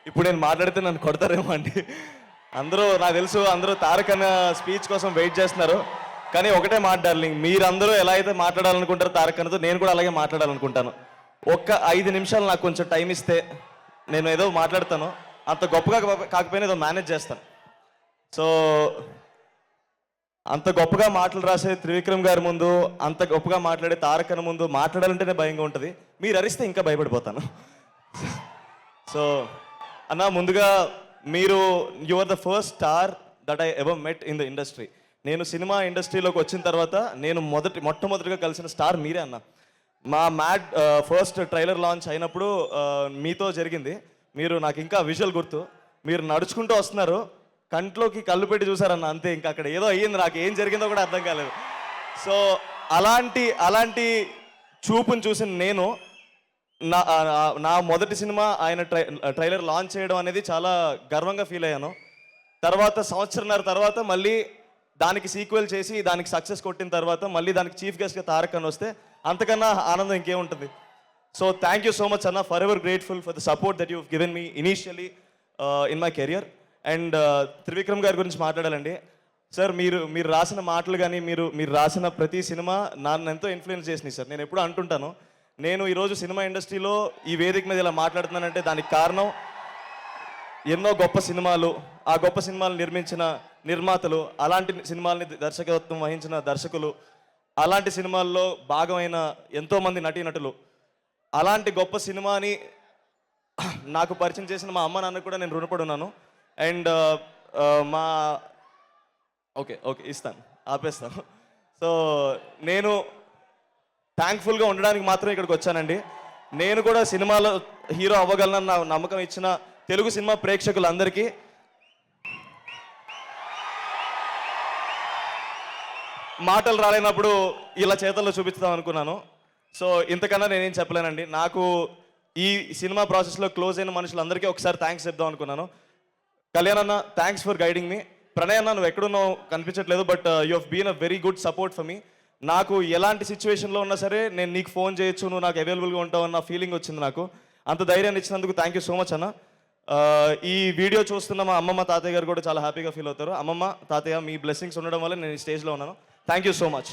ఇప్పుడు నేను మాట్లాడితే నన్ను కొడతారేమో అండి. అందరూ నాకు తెలుసు అందరూ తారక్ అన్న స్పీచ్ కోసం వెయిట్ చేస్తున్నారు. కానీ ఒకటే మాట డార్లింగ్, మీరందరూ ఎలా అయితే మాట్లాడాలనుకుంటారో తారక్ అన్నతో నేను కూడా అలాగే మాట్లాడాలనుకుంటాను. ఒక్క 5 నిమిషాలు నాకు కొంచెం టైం ఇస్తే నేను ఏదో మాట్లాడతాను. అంత గొప్పగా కాకపోయినా ఏదో మేనేజ్ చేస్తాను. సో అంత గొప్పగా మాటలు రాసే త్రివిక్రమ్ గారి ముందు, అంత గొప్పగా మాట్లాడే తారక్ అన్న ముందు మాట్లాడాలంటేనే భయంగా ఉంటుంది. మీరు అరిస్తే ఇంకా భయపడిపోతాను. సో అన్న, ముందుగా మీరు you are the first star that I ever met in the industry. నేను సినిమా ఇండస్ట్రీలోకి వచ్చిన తర్వాత నేను మొట్టమొదటిగా కలిసిన స్టార్ మీరే అన్న. మా మ్యాడ్ ఫస్ట్ ట్రైలర్ లాంచ్ అయినప్పుడు మీతో జరిగింది. మీరు నాకు ఇంకా విజువల్ గుర్తు. మీరు నడుచుకుంటూ వస్తున్నారు, కంట్లోకి కళ్ళు పెట్టి చూసారన్న, అంతే. ఇంకా అక్కడ ఏదో అయ్యింది, నాకు ఏం జరిగిందో కూడా అర్థం కాలేదు. సో అలాంటి చూపుని చూసిన నేను నా మొదటి సినిమా ఆయన ట్రైలర్ లాంచ్ చేయడం అనేది చాలా గర్వంగా ఫీల్ అయ్యాను. తర్వాత సంవత్సరంన్నర తర్వాత మళ్ళీ దానికి సీక్వెల్ చేసి దానికి సక్సెస్ కొట్టిన తర్వాత మళ్ళీ దానికి చీఫ్ గెస్ట్గా తారక్ అని వస్తే అంతకన్నా ఆనందం ఇంకేముంటుంది. So thank you so much అన్న, for ever grateful for the support that you given me initially in my career. And Trivikram గారి గురించి మాట్లాడాలండి. సార్, మీరు రాసిన మాటలు కానీ మీరు రాసిన ప్రతి సినిమా నన్ను ఎంతో ఇన్ఫ్లుయెన్స్ చేసినాయి సార్. నేను ఎప్పుడూ అంటుంటాను, నేను ఈరోజు సినిమా ఇండస్ట్రీలో ఈ వేదిక మీద ఇలా మాట్లాడుతున్నానంటే దానికి కారణం ఎన్నో గొప్ప సినిమాలు, ఆ గొప్ప సినిమాలు నిర్మించిన నిర్మాతలు, అలాంటి సినిమాల్ని దర్శకత్వం వహించిన దర్శకులు, అలాంటి సినిమాల్లో భాగమైన ఎంతోమంది నటీనటులు, అలాంటి గొప్ప సినిమాని నాకు పరిచయం చేసిన మా అమ్మ నాన్న కూడా నేను రుణపడి ఉన్నాను. అండ్ మా ఓకే ఇస్తాను, ఆపేస్తాను. సో నేను థ్యాంక్ఫుల్గా ఉండడానికి మాత్రం ఇక్కడికి వచ్చానండి. నేను కూడా సినిమాలో హీరో అవ్వగలనని నా నమ్మకం ఇచ్చిన తెలుగు సినిమా ప్రేక్షకులందరికీ మాటలు రాలేనప్పుడు ఇలా చేతల్లో చూపిస్తాం అనుకున్నాను. సో ఇంతకన్నా నేనేం చెప్పలేనండి. నాకు ఈ సినిమా ప్రాసెస్లో క్లోజ్ అయిన మనుషులందరికీ ఒకసారి థ్యాంక్స్ చెప్దాం అనుకున్నాను. కళ్యాణ్ అన్న, thanks for guiding me. Pranay అన్న, నువ్వు ఎక్కడున్నావు కనిపించట్లేదు, but you have been a very good support for me. నాకు ఎలాంటి సిచ్యువేషన్లో ఉన్నా సరే నేను నీకు ఫోన్ చేయొచ్చు, నువ్వు నాకు అవైలబుల్గా ఉంటావు అన్న ఫీలింగ్ వచ్చింది నాకు. అంత ధైర్యాన్ని ఇచ్చినందుకు థ్యాంక్ యూ సో మచ్ అన్న. ఈ వీడియో చూస్తున్న మా అమ్మమ్మ తాతయ్య గారు కూడా చాలా హ్యాపీగా ఫీల్ అవుతారు. అమ్మమ్మ తాతయ్య, మీ బ్లెస్సింగ్స్ ఉండడం వల్ల నేను ఈ స్టేజ్లో ఉన్నాను. Thank you so much.